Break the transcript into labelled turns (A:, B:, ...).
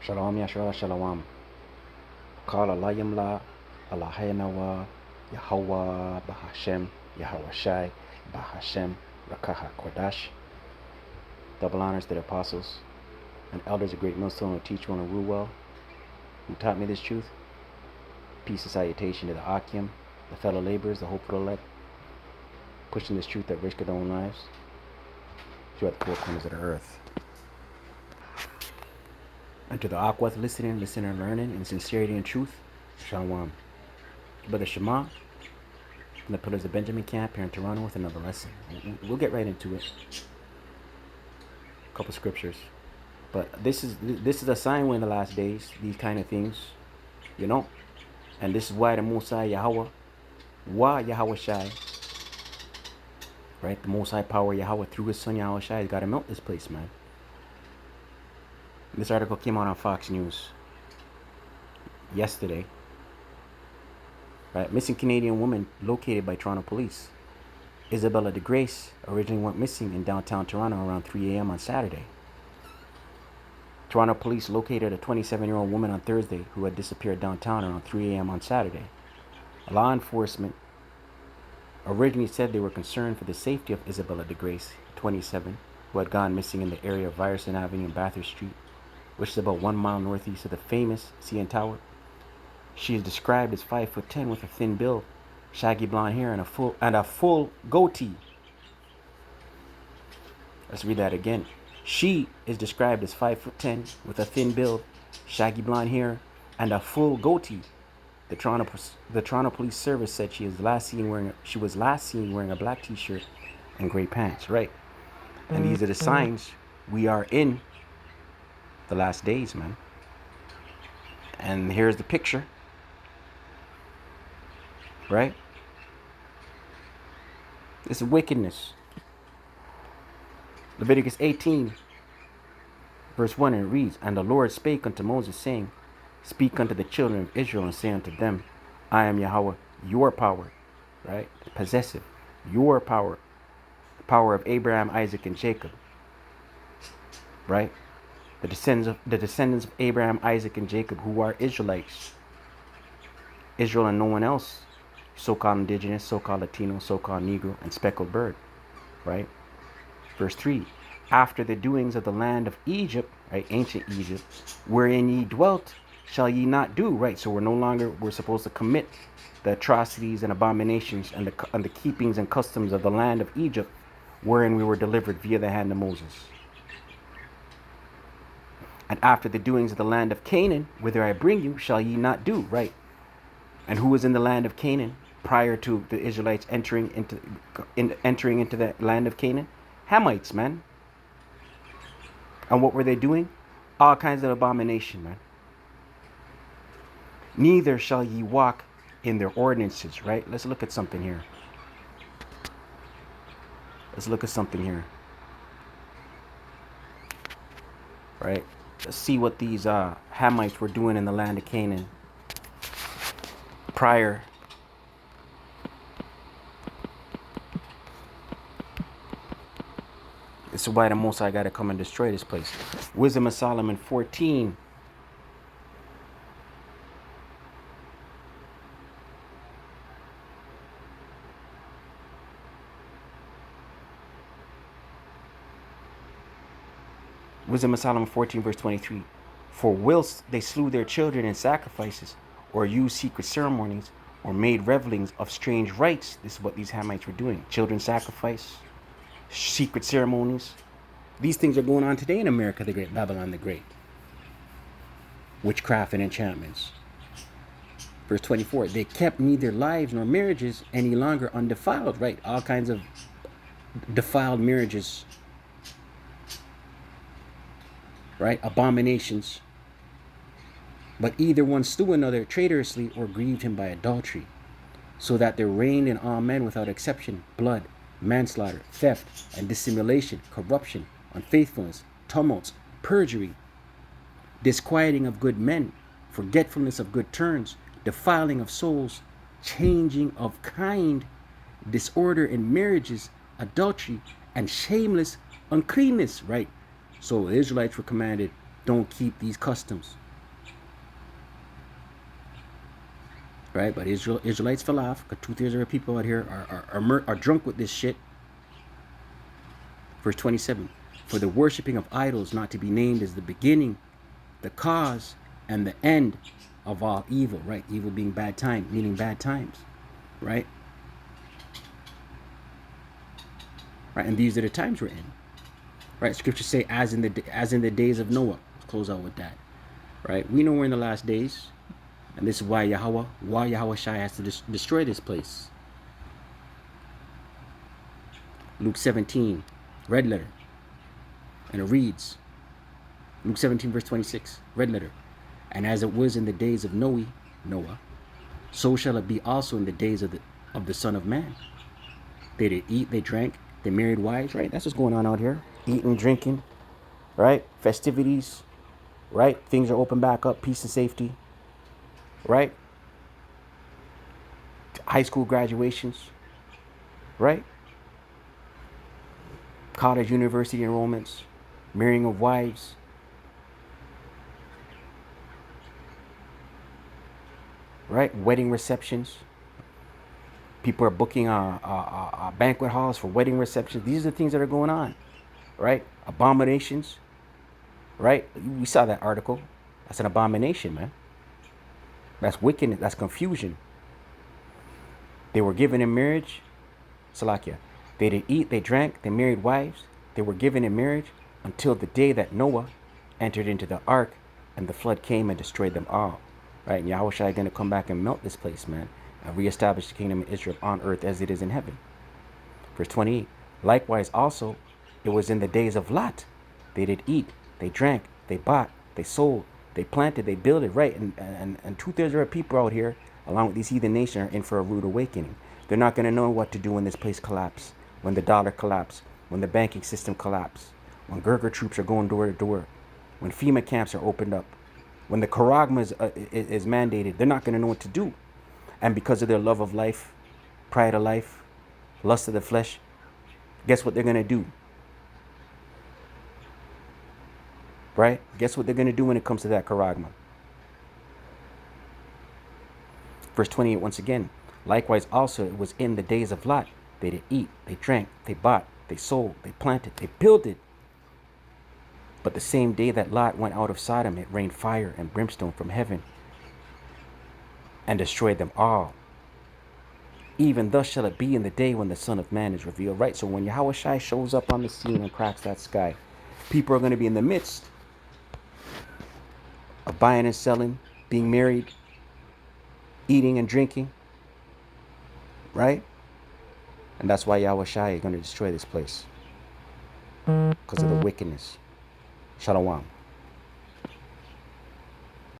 A: Shalom Yahshua Shalom. Halalyam la Halalyam Yahawah Bahasham Yahawashi Bahasham Qadash. Double honors to the apostles and elders of great millstone who teach well and rule well, who taught me this truth. Peace and salutation to the Akim, the fellow laborers, the hopeful elect, pushing this truth that risk their own lives throughout the four corners of the earth. And to the Aquath listening, learning, in sincerity and truth, Shalom. Brother Shema, from the Pillars of Benjamin Camp here in Toronto with another lesson. We'll get right into it. A couple scriptures. But this is a sign we're in the last days, these kind of things, you know. And this is why the Most High Yahawah, Yahawashi, right? The Most High power Yahawah through his son Yahawashi has got to melt this place, man. This article came out on Fox News yesterday. Right, missing Canadian woman located by Toronto police. Isabella de Grace originally went missing in downtown Toronto around 3 a.m. on Saturday. Toronto police located a 27-year-old woman on Thursday who had disappeared downtown around 3 a.m. on Saturday. Law enforcement originally said they were concerned for the safety of Isabella de Grace, 27, who had gone missing in the area of Ryerson Avenue and Bathurst Street, which is about 1 mile northeast of the famous CN Tower. She is described as 5'10" with a thin build, shaggy blonde hair, and a full goatee. Let's read that again. She is described as 5'10" with a thin build, shaggy blonde hair, and a full goatee. The Toronto Police Service said she was last seen wearing a black T-shirt and gray pants. Right, and these are the signs we are in the last days, man. And here's the picture. Right? This is wickedness. Leviticus 18, verse 1, and it reads, And the Lord spake unto Moses, saying, Speak unto the children of Israel, and say unto them, I am Yahawah, your power, right? Possessive, your power, the power of Abraham, Isaac, and Jacob, right? The descendants of Abraham, Isaac, and Jacob, who are Israelites. Israel and no one else. So-called indigenous, so-called Latino, so-called Negro, and speckled bird, right? Verse 3, after the doings of the land of Egypt, right, ancient Egypt, wherein ye dwelt, shall ye not do, right? So we're supposed to commit the atrocities and abominations and the keepings and customs of the land of Egypt, wherein we were delivered via the hand of Moses. And after the doings of the land of Canaan, whither I bring you, shall ye not do, right? And who was in the land of Canaan prior to the Israelites entering into the land of Canaan? Hamites, man. And what were they doing? All kinds of abomination, man. Neither shall ye walk in their ordinances, right? Let's look at something here. Right? Let's see what these Hamites were doing in the land of Canaan prior. This is why the Most High got to come and destroy this place. Wisdom of Solomon 14. Wisdom of Solomon 14, verse 23. For whilst they slew their children in sacrifices, or used secret ceremonies, or made revelings of strange rites. This is what these Hamites were doing. Children sacrifice, secret ceremonies. These things are going on today in America, the Great, Babylon the Great. Witchcraft and enchantments. Verse 24, they kept neither lives nor marriages any longer undefiled, right? All kinds of defiled marriages, right? Abominations. But either one slew another traitorously or grieved him by adultery, so that there reigned in all men without exception blood, manslaughter, theft, and dissimulation, corruption, unfaithfulness, tumults, perjury, disquieting of good men, forgetfulness of good turns, defiling of souls, changing of kind, disorder in marriages, adultery, and shameless uncleanness, right? So the Israelites were commanded don't keep these customs. Right? But Israelites fell off, because 2/3 of our people out here are drunk with this shit. Verse 27. For the worshipping of idols not to be named is the beginning, the cause, and the end of all evil. Right? Evil being bad time, meaning bad times. Right? Right? And these are the times we're in. Right? Scriptures say, as in the days of Noah. Let's close out with that. Right? We know we're in the last days. And this is why Yahawashi has to destroy this place. Luke 17, red letter. And it reads, Luke 17, verse 26, red letter. And as it was in the days of Noah, so shall it be also in the days of the Son of Man. They did eat, they drank, they married wives, right? That's what's going on out here. Eating, drinking, right? Festivities, right? Things are open back up, peace and safety, right? High school graduations, right? College, university enrollments, marrying of wives, right? Wedding receptions. People are booking banquet halls for wedding receptions. These are the things that are going on, right? Abominations, right? We saw that article. That's an abomination, man. That's wickedness. That's confusion. They were given in marriage, Salakia. They did eat, they drank, they married wives. They were given in marriage until the day that Noah entered into the ark and the flood came and destroyed them all. Right? And Yahawashi is going to come back and melt this place, man, and reestablish the kingdom of Israel on earth as it is in heaven. Verse 28. Likewise also, it was in the days of Lot. They did eat, they drank, they bought, they sold, they planted, they builded, right? And 2/3 of our people out here, along with these heathen nations, are in for a rude awakening. They're not going to know what to do when this place collapses, when the dollar collapses, when the banking system collapses, when Gerger troops are going door to door, when FEMA camps are opened up, when the Charagma is mandated. They're not going to know what to do. And because of their love of life, pride of life, lust of the flesh, guess what they're going to do? Right? Guess what they're going to do when it comes to that Charagma? Verse 28 once again. Likewise also it was in the days of Lot. They did eat, they drank, they bought, they sold, they planted, they builded. But the same day that Lot went out of Sodom, it rained fire and brimstone from heaven and destroyed them all. Even thus shall it be in the day when the Son of Man is revealed. Right? So when Yahawashi shows up on the scene and cracks that sky, people are going to be in the midst of buying and selling, being married, eating and drinking. Right? And that's why Yahawashi is going to destroy this place. Because of the wickedness. Shalom.